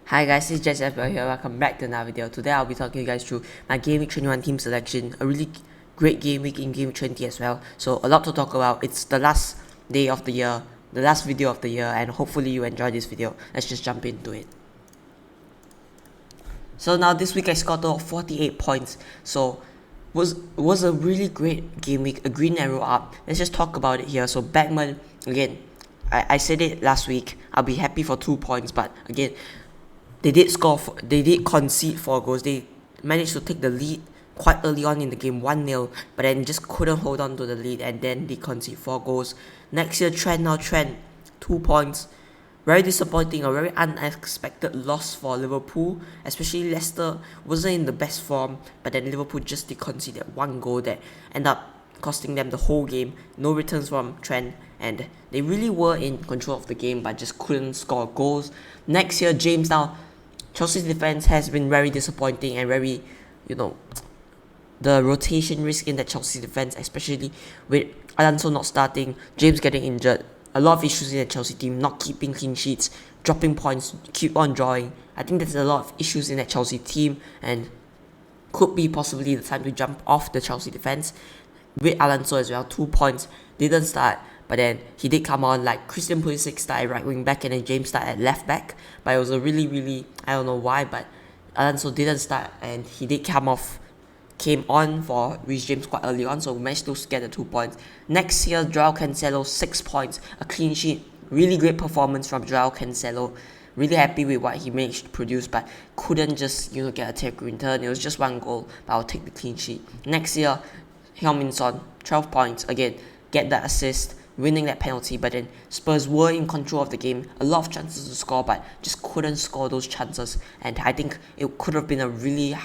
Hi guys, it's Jess FPL here. Welcome back to another video. Today I'll be talking you guys through my GW21 Team selection. A really great game week in Game 20 as well. So a lot to talk about. It's the last day of the year, the last video of the year, and hopefully you enjoy this video. Let's just jump into it. So now this week I scored 48 points. So was a really great game week, a green arrow up. Let's just talk about it here. So Backman, again, I said it last week. I'll be happy for 2 points, but again, they did concede 4 goals. They managed to take the lead quite early on in the game, 1-0, but then just couldn't hold on to the lead, and then they concede 4 goals. Next year, Trent, 2 points. Very disappointing, a very unexpected loss for Liverpool, especially Leicester wasn't in the best form, but then Liverpool just did concede 1 goal that ended up costing them the whole game. No returns from Trent, and they really were in control of the game but just couldn't score goals. Next year, James, now Chelsea's defense has been very disappointing and very, the rotation risk in the Chelsea defense, especially with Alonso not starting, James getting injured, a lot of issues in the Chelsea team, not keeping clean sheets, dropping points, keep on drawing. I think there's a lot of issues in that Chelsea team, and could be possibly the time to jump off the Chelsea defense. With Alonso as well, 2 points, didn't start, but then he did come on. Like Christian Pulisic started right wing back and then James started at left back, but it was a really, I don't know why, but Alonso didn't start and he did came on for Reece James quite early on, so we managed to get the 2 points. Next year, Joao Cancelo, 6 points, a clean sheet, really great performance from Joao Cancelo. Really happy with what he managed to produce, but couldn't just get a take return. It was just 1 goal, but I'll take the clean sheet. Next year, Heung-min Son, 12 points, again, get that assist, winning that penalty, but then Spurs were in control of the game, a lot of chances to score, but just couldn't score those chances, and I think it could have been a really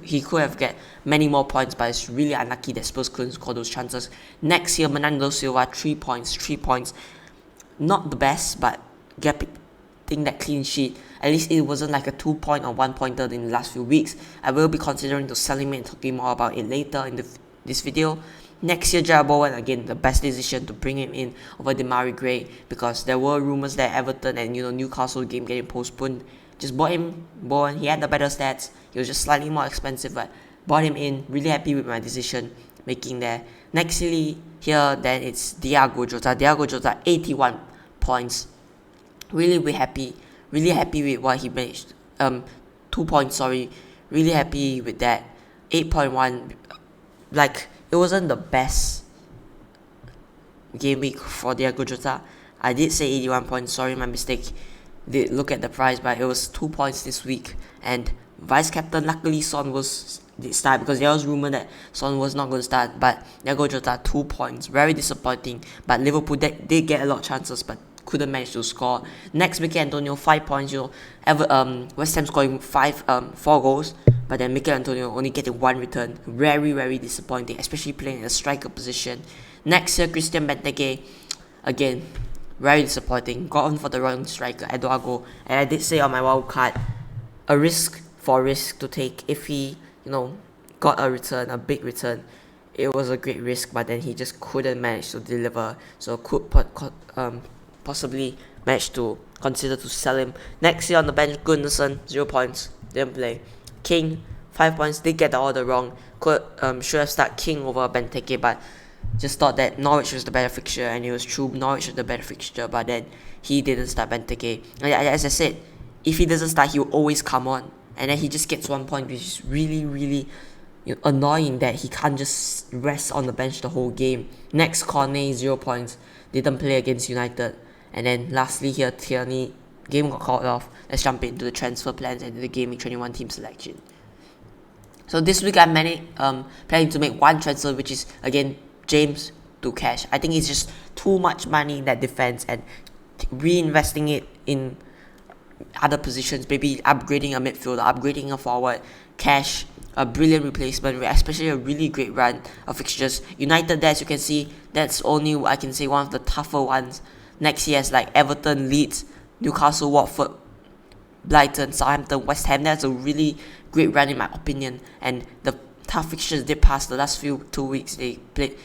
he could have get many more points, but it's really unlucky that Spurs couldn't score those chances. Next year, Bernardo Silva, 3 points, not the best, but getting that clean sheet. At least it wasn't like a 2-point or 1-pointer in the last few weeks. I will be considering to sell him and talking more about it later in this video. Next year, GW21, again, the best decision to bring him in over Demarai Gray, because there were rumours that Everton and Newcastle game getting postponed. Just bought him, he had the better stats, he was just slightly more expensive, but bought him in. Really happy with my decision making there. Nextly here, then it's Diogo Jota, 81 points. Really happy with what he managed. 2 points, sorry. Really happy with that. 8.1, like, it wasn't the best game week for Diogo Jota. I did say 81 points, sorry, my mistake. Did look at the price, but it was 2 points this week. And vice captain, luckily Son did start, because there was rumour that Son was not going to start. But Diogo Jota, 2 points, very disappointing. But Liverpool did get a lot of chances, but couldn't manage to score. Next, Mikel Antonio, 5 points. West Ham scoring 4 goals, but then Mikel Antonio only getting 1 return. Very disappointing, especially playing in a striker position. Next year, Christian Benteke, again, very disappointing. Got on for the wrong striker, Eduardo. And I did say on my wild card, a risk to take. If he, got a return, a big return, it was a great risk, but then he just couldn't manage to deliver. So could possibly manage to consider to sell him. Next year on the bench, Gunnarsson, 0 points, didn't play. King, 5 points, did get the order wrong. Should have started King over Benteke, but just thought that Norwich was the better fixture, and it was true, Norwich was the better fixture, but then he didn't start Benteke. As I said, if he doesn't start, he will always come on, and then he just gets 1 point, which is really annoying that he can't just rest on the bench the whole game. Next, Cornet, 0 points, didn't play against United. And then lastly here, Tierney, game got called off. Let's jump into the transfer plans and the GW21 team selection. So this week I'm planning to make 1 transfer, which is again James to cash. I think it's just too much money in that defense, and reinvesting it in other positions, maybe upgrading a midfielder, upgrading a forward, cash, a brilliant replacement, especially a really great run of fixtures. United there, as you can see, that's only, I can say, one of the tougher ones. Next year is like Everton, Leeds, Newcastle, Watford, Brighton, Southampton, West Ham. That's a really great run in my opinion. And the tough fixtures they passed the last 2 weeks. They played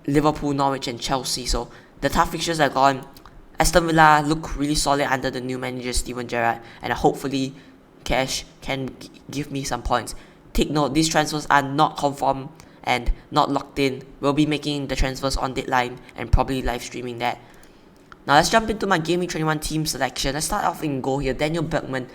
Liverpool, Norwich and Chelsea. So the tough fixtures are gone. Aston Villa look really solid under the new manager Steven Gerrard, and hopefully Cash can give me some points. Take note, these transfers are not confirmed and not locked in. We'll be making the transfers on deadline and probably live streaming that. Now let's jump into my GW21 team selection. Let's start off in goal here. Daniel Bergman,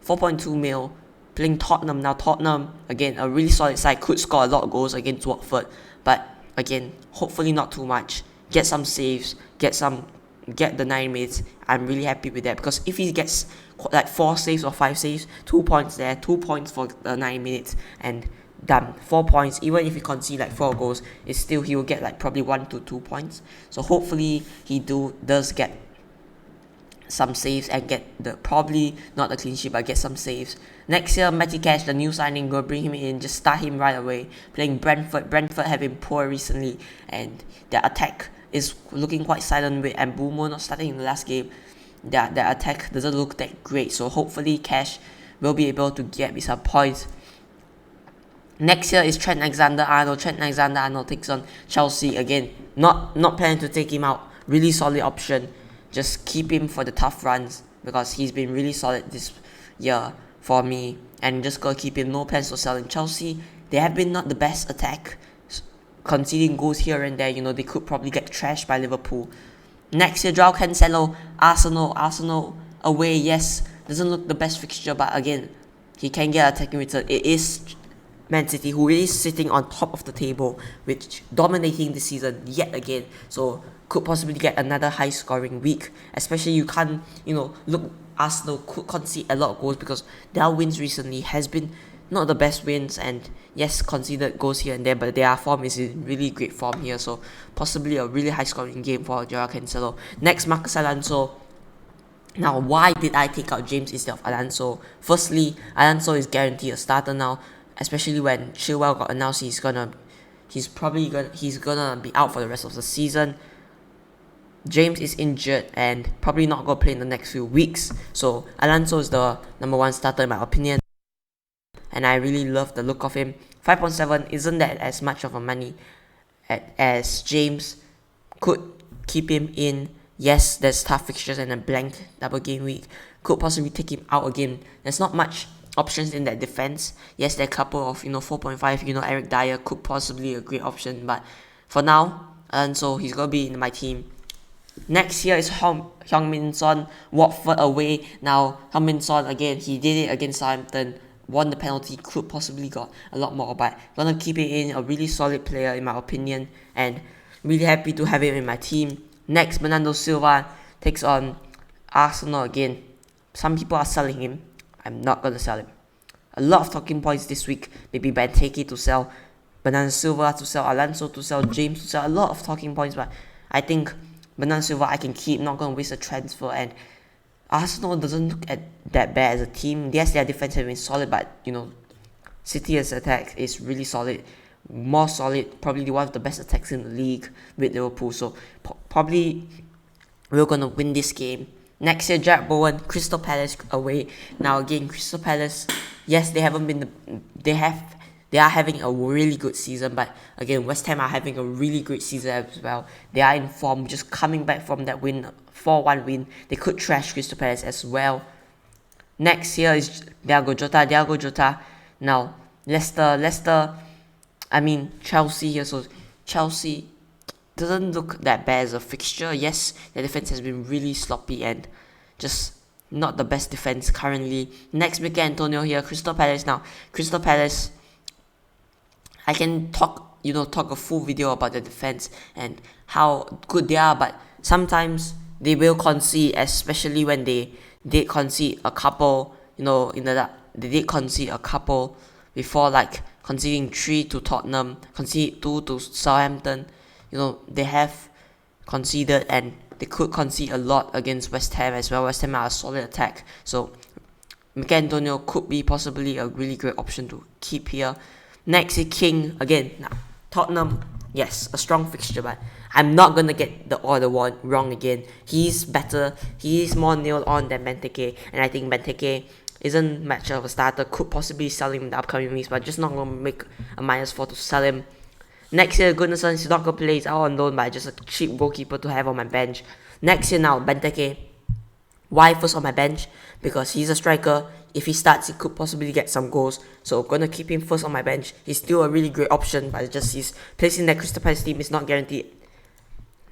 4.2 mil, playing Tottenham. Now Tottenham, again, a really solid side, could score a lot of goals against Watford, but again, hopefully not too much. Get some saves, get the 9 minutes. I'm really happy with that, because if he gets like 4 saves or 5 saves, 2 points there, 2 points for the 9 minutes, and done. 4 points. Even if he concede like 4 goals, it's still, he will get like probably 1 to 2 points. So hopefully he does get some saves and get the, probably not a clean sheet, but get some saves. Next year, Matty Cash, the new signing, go bring him in, just start him right away. Playing Brentford have been poor recently, and their attack is looking quite silent with Mbumo not starting in the last game. Their attack doesn't look that great, so hopefully Cash will be able to get me some points. Next year is Trent Alexander-Arnold. Trent Alexander-Arnold takes on Chelsea again. Not planning to take him out. Really solid option. Just keep him for the tough runs, because he's been really solid this year for me. And just gotta keep him. No plans to sell in Chelsea. They have been not the best attack, conceding goals here and there. They could probably get trashed by Liverpool. Next year, João Cancelo, Arsenal away. Yes, doesn't look the best fixture, but again, he can get attacking return. It is Man City, who is sitting on top of the table, which dominating the season yet again. So could possibly get another high scoring week. Especially you can't, look, Arsenal could concede a lot of goals, because their wins recently has been not the best wins, and yes, conceded goals here and there, but their form is in really great form here. So possibly a really high scoring game for João Cancelo. Next, Marcos Alonso. Now, why did I take out James instead of Alonso? Firstly, Alonso is guaranteed a starter now, especially when Chilwell got announced he's gonna be out for the rest of the season. James is injured and probably not gonna play in the next few weeks, so Alonso is the number 1 starter in my opinion, and I really love the look of him. 5.7 isn't that as much of a money as James. Could keep him in. Yes, there's tough fixtures and a blank double game week. Could possibly take him out again. There's not much options in that defense. Yes, there are a couple of 4.5. Eric Dyer could possibly a great option, but for now, Alonso, he's gonna be in my team. Next year is Heung-min Son, Watford away. Now Heung-min Son again, he did it against Southampton, won the penalty, could possibly got a lot more, but gonna keep it in. A really solid player in my opinion, and really happy to have him in my team. Next, Bernardo Silva takes on Arsenal again. Some people are selling him. I'm not gonna sell him. A lot of talking points this week. Maybe Benteke to sell, Bernardo Silva to sell, Alonso to sell, James to sell. A lot of talking points, but I think Bernardo Silva I can keep. Not gonna waste a transfer. And Arsenal doesn't look that bad as a team. Yes, their defense has been solid, but City's attack is really solid. More solid, probably one of the best attacks in the league with Liverpool. So probably we're gonna win this game. Next year, Jack Bowen, Crystal Palace away. Now again, Crystal Palace, yes, they are having a really good season, but again, West Ham are having a really great season as well. They are in form, just coming back from that win, 4-1 win. They could trash Crystal Palace as well. Next year is Diogo Jota. Now Chelsea here. So Chelsea doesn't look that bad as a fixture. Yes, their defense has been really sloppy and just not the best defense currently. Next, Mikel Antonio here, Crystal Palace. Now, Crystal Palace, I can talk a full video about the defense and how good they are, but sometimes they will concede, especially when they did concede a couple, they did concede a couple before, like conceding 3 to Tottenham, concede 2 to Southampton. They have conceded, and they could concede a lot against West Ham as well. West Ham are a solid attack, so Mikel Antonio could be possibly a really great option to keep here. Next is King again. Now, Tottenham, yes, a strong fixture, but I'm not gonna get the order one wrong again. He's better. He is more nailed on than Benteke, and I think Benteke isn't much of a starter. Could possibly sell him in the upcoming weeks, but just not gonna make a -4 to sell him. Next year, Gunnarsson is not gonna play. He's out on loan, but just a cheap goalkeeper to have on my bench. Next year now, Benteke. Why first on my bench? Because he's a striker. If he starts, he could possibly get some goals. So gonna keep him first on my bench. He's still a really great option, but it's just his place in that Crystal Palace team is not guaranteed.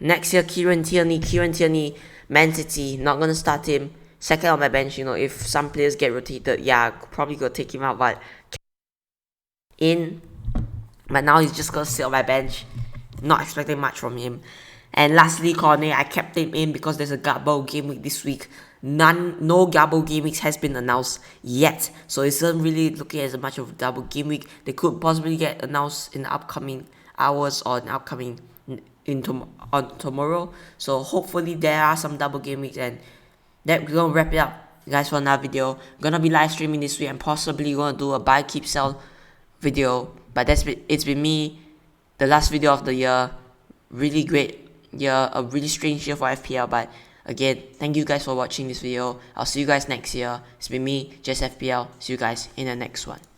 Next year, Kieran Tierney, Man City, not gonna start him. Second on my bench, you know, if some players get rotated, yeah, probably gonna take him out, but now he's just gonna sit on my bench. Not expecting much from him. And lastly, Cornet, I kept him in because there's a Gabbo game week this week. No Gabbo game weeks has been announced yet, so it's not really looking as much of a Gabbo game week. They could possibly get announced in the upcoming hours or on tomorrow. So hopefully there are some double game weeks, and that we're gonna wrap it up, guys, for another video. Gonna be live streaming this week and possibly gonna do a buy keep sell video. But it's been me, the last video of the year. Really great year, a really strange year for FPL, but again, thank you guys for watching this video. I'll see you guys next year. It's been me, just FPL. See you guys in the next one.